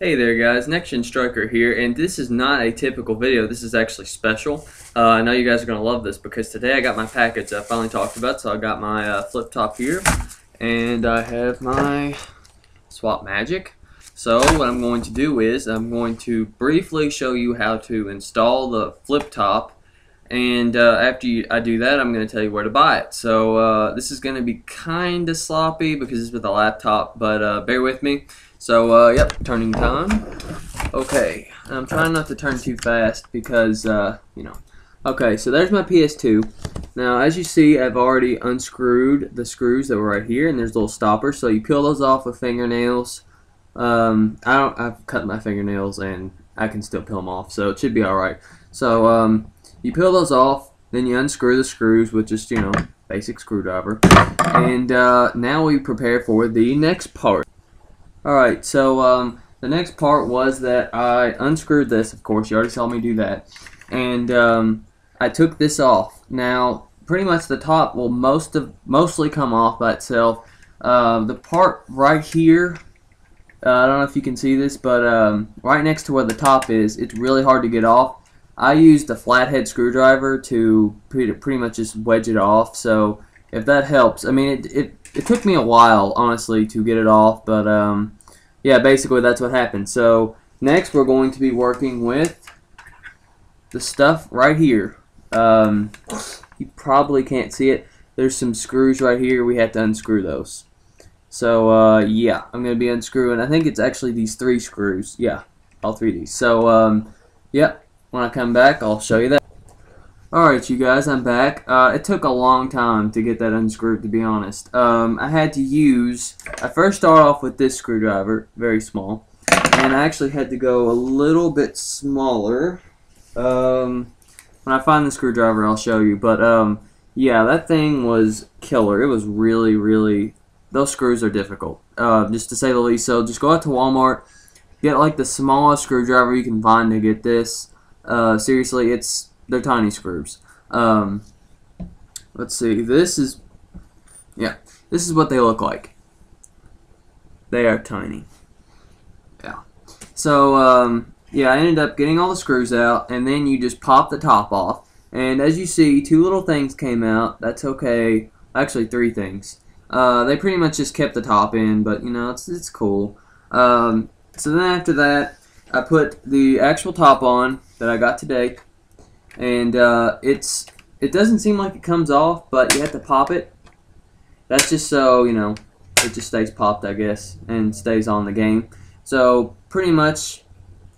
Hey there guys, Next Gen Striker here, and this is not a typical video. This is actually special. I know you guys are going to love this because today I got my package I finally talked about. So I got my flip top here, and I have my Swap Magic. So what I'm going to do is I'm going to briefly show you how to install the flip top, and after I do that, I'm going to tell you where to buy it. So this is going to be kind of sloppy because it's with a laptop, but bear with me. So, yep, turning time. Okay, I'm trying not to turn too fast because, you know. Okay, so there's my PS2. Now, as you see, I've already unscrewed the screws that were right here, and there's little stoppers. So you peel those off with fingernails. I've cut my fingernails, and I can still peel them off, so it should be all right. So, you peel those off, then you unscrew the screws with just, you know, basic screwdriver. And now we prepare for the next part. Alright, so the next part was that I unscrewed this, of course, you already saw me do that, and I took this off. Now, pretty much the top will mostly come off by itself. The part right here, I don't know if you can see this, but right next to where the top is, it's really hard to get off. I used a flathead screwdriver to pretty much just wedge it off, so if that helps. I mean, it took me a while, honestly, to get it off, but yeah, basically that's what happened. So next we're going to be working with the stuff right here. You probably can't see it. There's some screws right here. We have to unscrew those. So yeah, I'm going to be unscrewing. I think it's actually these 3 screws. Yeah, all 3 of these. So yeah, when I come back, I'll show you that. Alright, you guys, I'm back. It took a long time to get that unscrewed, to be honest. I first started off with this screwdriver, very small, and I actually had to go a little bit smaller. When I find the screwdriver, I'll show you, but yeah, that thing was killer. It was really, those screws are difficult, just to say the least. So just go out to Walmart, get like the smallest screwdriver you can find to get this. Seriously, they're tiny screws. Let's see. This is what they look like. They are tiny. Yeah. So yeah, I ended up getting all the screws out, and then you just pop the top off. And as you see, 2 little things came out. That's okay. Actually, 3 things. They pretty much just kept the top in, but you know, it's cool. So then after that, I put the actual top on that I got today. And it doesn't seem like it comes off, but you have to pop it. That's just so, you know, it just stays popped, I guess, and stays on the game. So pretty much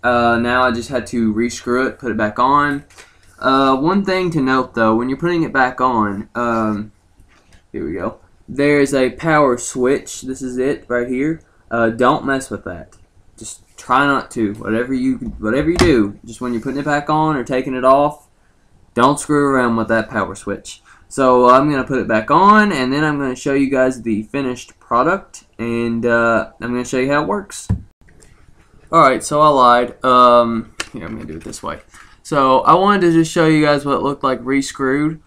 now I just had to re-screw it, put it back on. One thing to note though, when you're putting it back on, here we go. There is a power switch. This is it right here. Don't mess with that. Just try not to. Whatever you do, just when you're putting it back on or taking it off, don't screw around with that power switch. So I'm going to put it back on, and then I'm going to show you guys the finished product, and I'm going to show you how it works. Alright, so I lied. Here, I'm going to do it this way. So I wanted to just show you guys what it looked like re-screwed.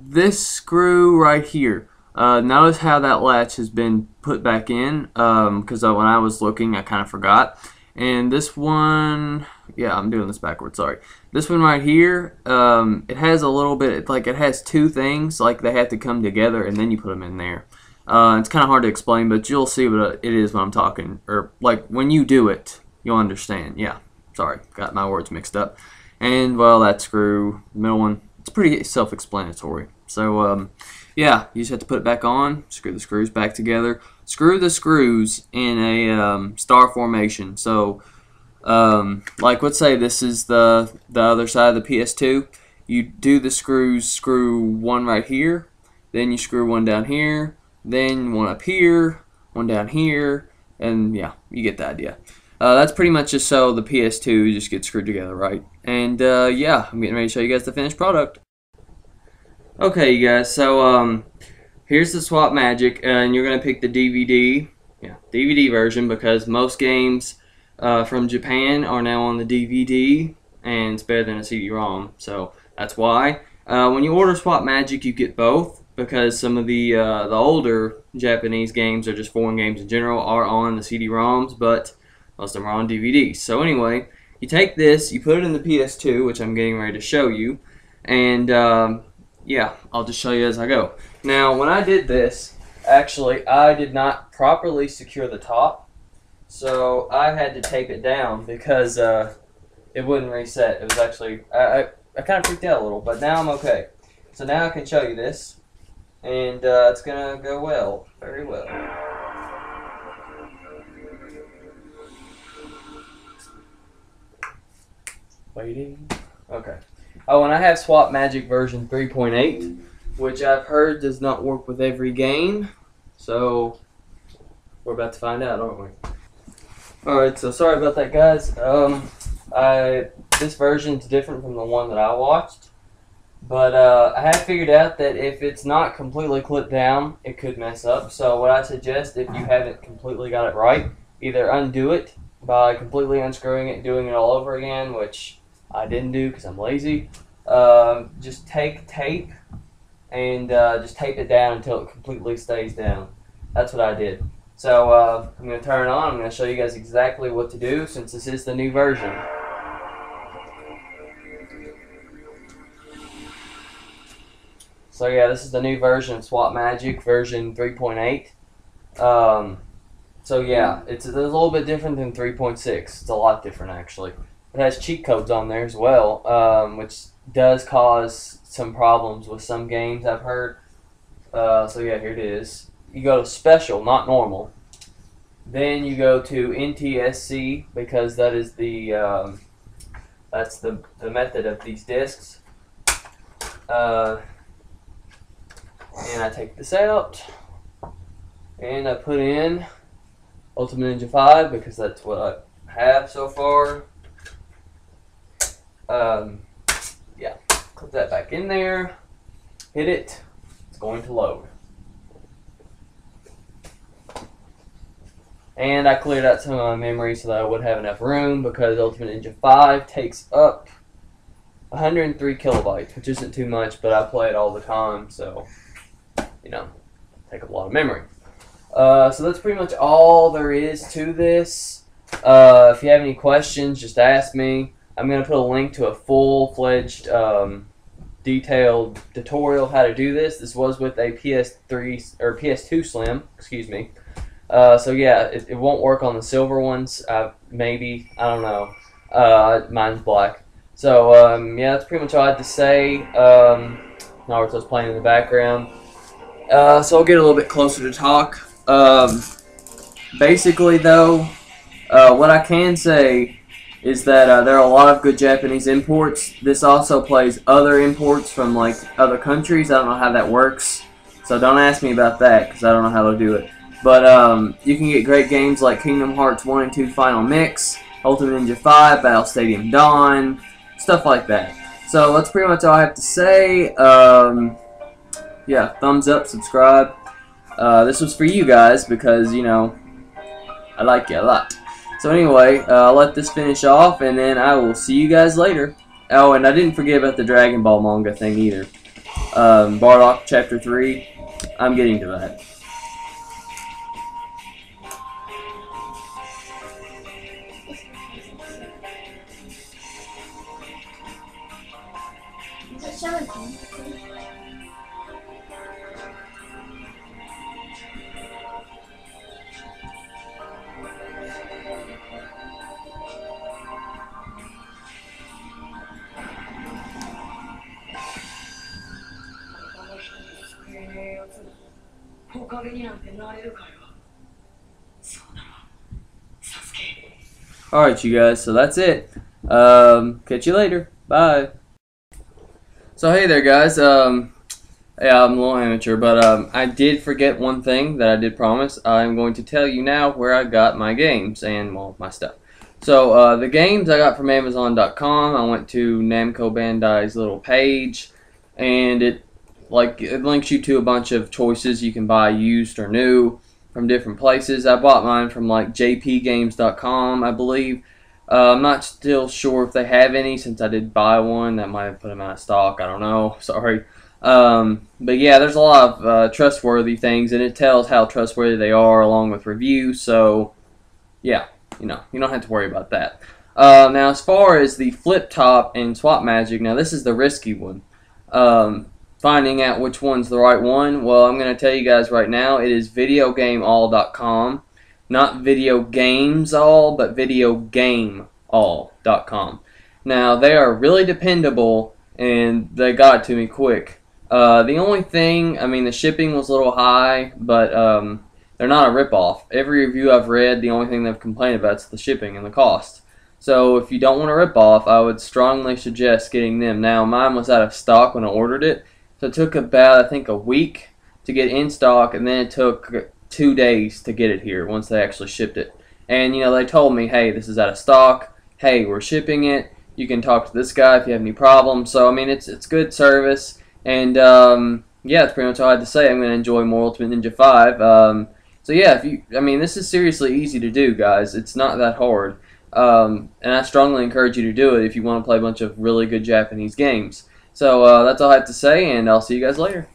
This screw right here. Notice how that latch has been put back in, because when I was looking I kind of forgot. And this one, yeah, I'm doing this backwards, sorry. This one right here, it has a little bit, like it has 2 things, like they have to come together and then you put them in there. It's kind of hard to explain, but you'll see what it is when I'm talking, or like when you do it, you'll understand. Yeah, sorry, got my words mixed up. And well, that screw, the middle one, it's pretty self-explanatory. So yeah, you just have to put it back on, screw the screws back together, screw the screws in a star formation. So like let's say this is the other side of the PS2. You do the screws, screw one right here, then you screw one down here, then one up here, one down here, and yeah, you get the idea. That's pretty much just so the PS2 just gets screwed together right. And yeah, I'm getting ready to show you guys the finished product. Okay, you guys, so here's the Swap Magic, and you're going to pick the DVD version, because most games from Japan are now on the DVD, and it's better than a CD-ROM, so that's why. When you order Swap Magic, you get both, because some of the older Japanese games, or just foreign games in general, are on the CD-ROMs, but Most of them are on DVD. So anyway, you take this, you put it in the ps2, which I'm getting ready to show you, and yeah, I'll just show you as I go. Now, when I did this, actually, I did not properly secure the top, so I had to tape it down because it wouldn't reset. It was actually, I kind of freaked out a little, but now I'm okay. So now I can show you this, and it's going to go well, very well. Waiting. Okay. Oh, and I have Swap Magic version 3.8, which I've heard does not work with every game. So we're about to find out, aren't we? Alright, so sorry about that, guys. This version is different from the one that I watched. But I have figured out that if it's not completely clipped down, it could mess up. So what I suggest, if you haven't completely got it right, either undo it by completely unscrewing it and doing it all over again, which I didn't do because I'm lazy. Just take tape and just tape it down until it completely stays down. That's what I did. So I'm going to turn it on. I'm going to show you guys exactly what to do since this is the new version. So yeah, this is the new version of Swap Magic, version 3.8. So yeah, it's a little bit different than 3.6. It's a lot different, actually. It has cheat codes on there as well, which does cause some problems with some games, I've heard. So yeah, here it is. You go to Special, not Normal. Then you go to NTSC, because that is that's the method of these discs. And I take this out, and I put in Ultimate Ninja 5, because that's what I have so far. Yeah, clip that back in there, hit it, it's going to load. And I cleared out some of my memory so that I would have enough room, because Ultimate Ninja 5 takes up 103 kilobytes, which isn't too much, but I play it all the time, so, you know, take up a lot of memory. So that's pretty much all there is to this. If you have any questions, just ask me. I'm going to put a link to a full-fledged, detailed tutorial how to do this. This was with a PS3 or PS2 Slim, excuse me. So yeah, it won't work on the silver ones. Maybe, I don't know. Mine's black. So yeah, that's pretty much all I had to say. Naruto's playing in the background. So I'll get a little bit closer to talk. Basically, though, what I can say is that there are a lot of good Japanese imports. This also plays other imports from like other countries. I don't know how that works, so don't ask me about that because I don't know how to do it. But you can get great games like Kingdom Hearts 1 and 2 Final Mix, Ultimate Ninja 5, Battle Stadium Dawn, stuff like that. So that's pretty much all I have to say. Yeah, thumbs up, subscribe. This was for you guys because, you know, I like you a lot. So anyway, I'll let this finish off, and then I will see you guys later. Oh, and I didn't forget about the Dragon Ball manga thing either. Bardock Chapter 3, I'm getting to that. Alright, you guys, so that's it. Catch you later. Bye. So hey there, guys. Yeah, I'm a little amateur, but I did forget one thing that I did promise. I'm going to tell you now where I got my games and, well, my stuff. So the games I got from Amazon.com. I went to Namco Bandai's little page, and it links you to a bunch of choices you can buy used or new from different places. I bought mine from like jpgames.com, I believe. I'm not still sure if they have any since I did buy one. That might have put them out of stock. I don't know. Sorry. But yeah, there's a lot of trustworthy things, and it tells how trustworthy they are along with reviews. So yeah. you know, you don't have to worry about that. Now, as far as the flip top and swap magic, now this is the risky one. Finding out which one's the right one, well, I'm going to tell you guys right now, it is videogameall.com. Not videogamesall, but videogameall.com. Now, they are really dependable, and they got it to me quick. The only thing, I mean, the shipping was a little high, but they're not a ripoff. Every review I've read, the only thing they've complained about is the shipping and the cost. So if you don't want a ripoff, I would strongly suggest getting them. Now, mine was out of stock when I ordered it, so it took about, I think, a week to get in stock, and then it took 2 days to get it here once they actually shipped it. And, you know, they told me, hey, this is out of stock. Hey, we're shipping it. You can talk to this guy if you have any problems. So, I mean, it's good service. And, yeah, that's pretty much all I had to say. I'm going to enjoy more Ultimate Ninja 5. So, yeah, I mean, this is seriously easy to do, guys. It's not that hard. And I strongly encourage you to do it if you want to play a bunch of really good Japanese games. So, that's all I have to say, and I'll see you guys later.